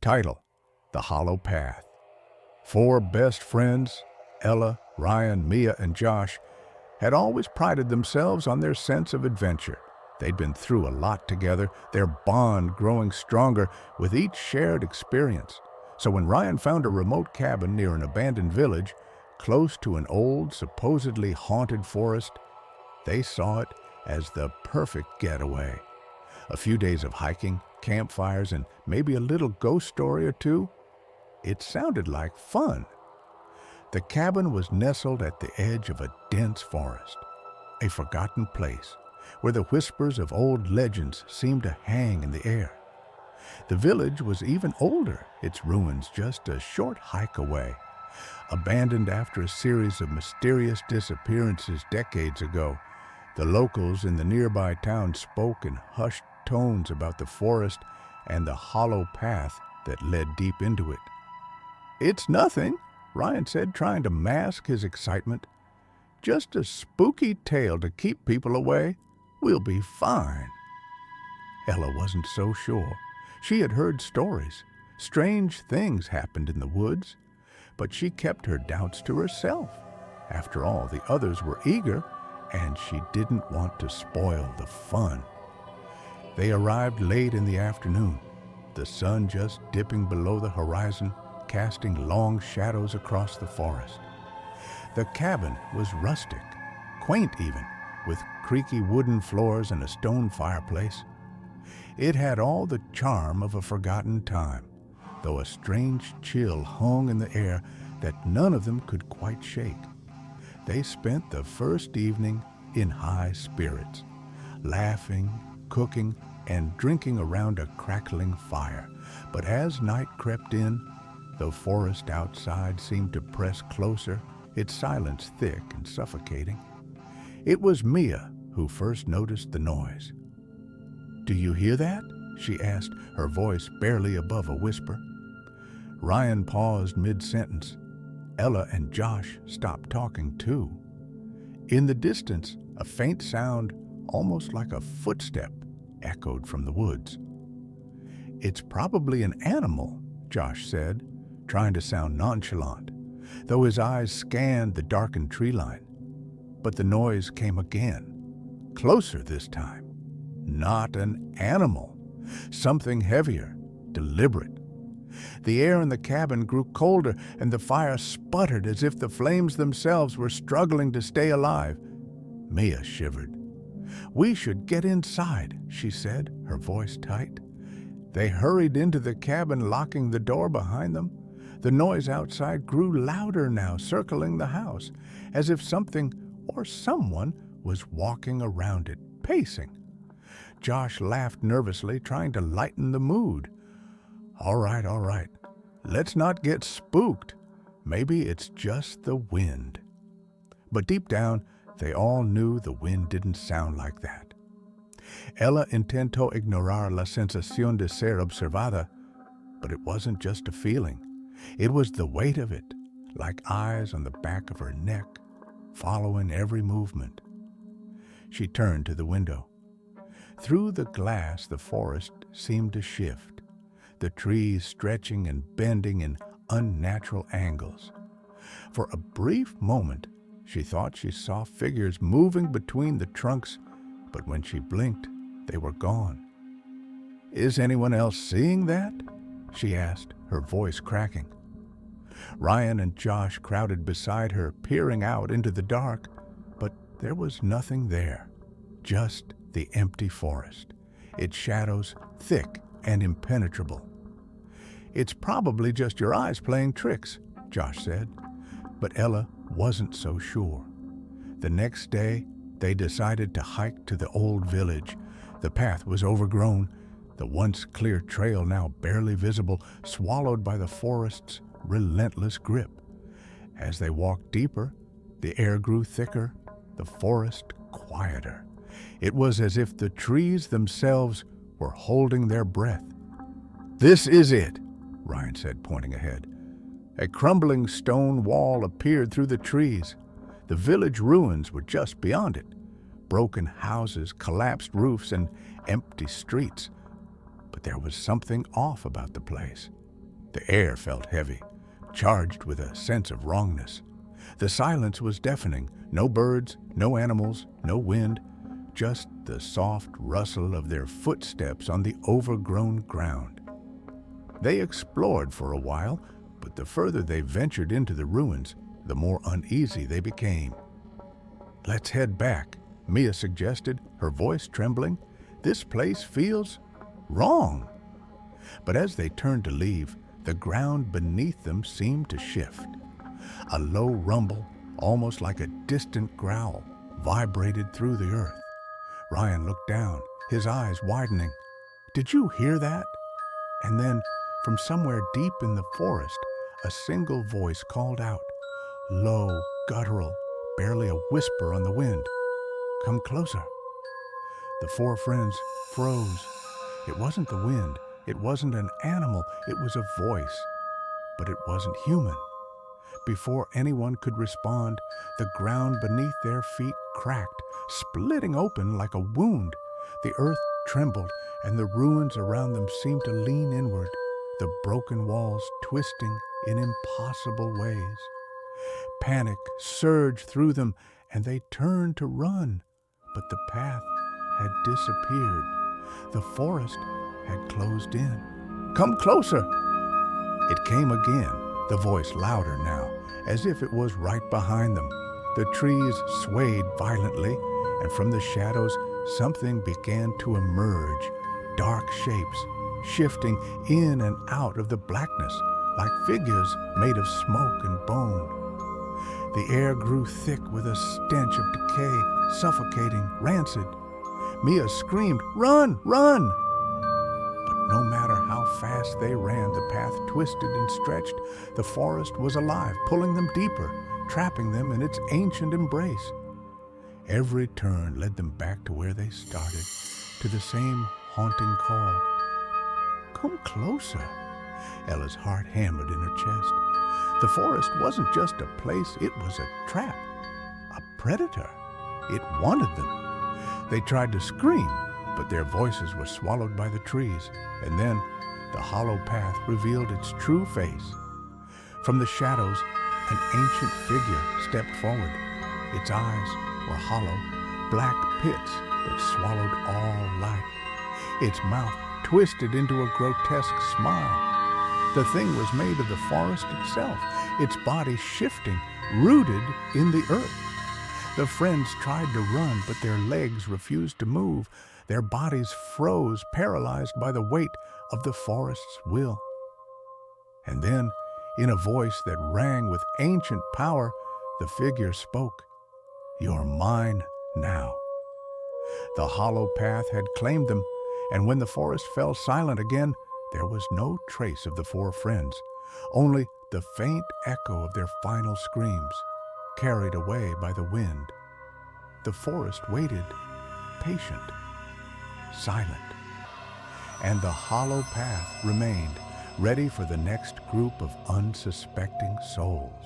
Title: The Hollow Path. Four best friends, Ella, Ryan, Mia, and Josh, had always prided themselves on their sense of adventure. They'd been through a lot together, their bond growing stronger with each shared experience. So when Ryan found a remote cabin near an abandoned village, close to an old, supposedly haunted forest, they saw it as the perfect getaway. A few days of hiking, campfires, and maybe a little ghost story or two. It sounded like fun. The cabin was nestled at the edge of a dense forest, a forgotten place where the whispers of old legends seemed to hang in the air. The village was even older, its ruins just a short hike away, abandoned after a series of mysterious disappearances decades ago. The locals in the nearby town spoke in hushed tones about the forest and the hollow path that led deep into it. "It's nothing," Ryan said, trying to mask his excitement. "Just a spooky tale to keep people away. We'll be fine." Ella wasn't so sure. She had heard stories. Strange things happened in the woods, but she kept her doubts to herself. After all, the others were eager, and she didn't want to spoil the fun. They arrived late in the afternoon, the sun just dipping below the horizon, casting long shadows across the forest. The cabin was rustic, quaint even, with creaky wooden floors and a stone fireplace. It had all the charm of a forgotten time, though a strange chill hung in the air that none of them could quite shake. They spent the first evening in high spirits, laughing, cooking, and drinking around a crackling fire. But as night crept in, the forest outside seemed to press closer, its silence thick and suffocating. It was Mia who first noticed the noise. "Do you hear that?" she asked, her voice barely above a whisper. Ryan paused mid-sentence. Ella and Josh stopped talking too. In the distance, a faint sound, almost like a footstep, echoed from the woods. "It's probably an animal," Josh said, trying to sound nonchalant, though his eyes scanned the darkened tree line. But the noise came again, closer this time. Not an animal, something heavier, deliberate. The air in the cabin grew colder, and the fire sputtered as if the flames themselves were struggling to stay alive. Mia shivered. "We should get inside," she said, her voice tight. They hurried into the cabin, locking the door behind them. The noise outside grew louder now, circling the house, as if something or someone was walking around it, pacing. Josh laughed nervously, trying to lighten the mood. All right. Let's not get spooked. Maybe it's just the wind." But deep down, they all knew the wind didn't sound like that. Ella intentó ignorar la sensación de ser observada, but it wasn't just a feeling. It was the weight of it, like eyes on the back of her neck, following every movement. She turned to the window. Through the glass, the forest seemed to shift, the trees stretching and bending in unnatural angles. For a brief moment, she thought she saw figures moving between the trunks, but when she blinked, they were gone. "Is anyone else seeing that?" she asked, her voice cracking. Ryan and Josh crowded beside her, peering out into the dark, but there was nothing there, just the empty forest, its shadows thick and impenetrable. "It's probably just your eyes playing tricks," Josh said, but Ella wasn't so sure. The next day, they decided to hike to the old village. The path was overgrown, the once clear trail now barely visible, swallowed by the forest's relentless grip. As they walked deeper, the air grew thicker, the forest quieter. It was as if the trees themselves were holding their breath. "This is it," Ryan said, pointing ahead. A crumbling stone wall appeared through the trees. The village ruins were just beyond it. Broken houses, collapsed roofs, and empty streets. But there was something off about the place. The air felt heavy, charged with a sense of wrongness. The silence was deafening. No birds, no animals, no wind, just the soft rustle of their footsteps on the overgrown ground. They explored for a while, but the further they ventured into the ruins, the more uneasy they became. "Let's head back," Mia suggested, her voice trembling. "This place feels wrong." But as they turned to leave, the ground beneath them seemed to shift. A low rumble, almost like a distant growl, vibrated through the earth. Ryan looked down, his eyes widening. "Did you hear that?" And then, from somewhere deep in the forest, a single voice called out, low, guttural, barely a whisper on the wind. "Come closer." The four friends froze. It wasn't the wind, it wasn't an animal, it was a voice. But it wasn't human. Before anyone could respond, the ground beneath their feet cracked, splitting open like a wound. The earth trembled, and the ruins around them seemed to lean inward, the broken walls twisting in impossible ways. Panic surged through them, and they turned to run, but the path had disappeared. The forest had closed in. "Come closer!" It came again, the voice louder now, as if it was right behind them. The trees swayed violently, and from the shadows something began to emerge, dark shapes, shifting in and out of the blackness like figures made of smoke and bone. The air grew thick with a stench of decay, suffocating, rancid. Mia screamed, "Run! Run!" But no matter how fast they ran, the path twisted and stretched. The forest was alive, pulling them deeper, trapping them in its ancient embrace. Every turn led them back to where they started, to the same haunting call. "Come closer." Ella's heart hammered in her chest. The forest wasn't just a place, it was a trap, a predator. It wanted them. They tried to scream, but their voices were swallowed by the trees, and then the hollow path revealed its true face. From the shadows, an ancient figure stepped forward. Its eyes were hollow, black pits that swallowed all light. Its mouth twisted into a grotesque smile. The thing was made of the forest itself, its body shifting, rooted in the earth. The friends tried to run, but their legs refused to move. Their bodies froze, paralyzed by the weight of the forest's will. And then, in a voice that rang with ancient power, the figure spoke, "You're mine now." The hollow path had claimed them, and when the forest fell silent again, there was no trace of the four friends, only the faint echo of their final screams, carried away by the wind. The forest waited, patient, silent, and the hollow path remained, ready for the next group of unsuspecting souls.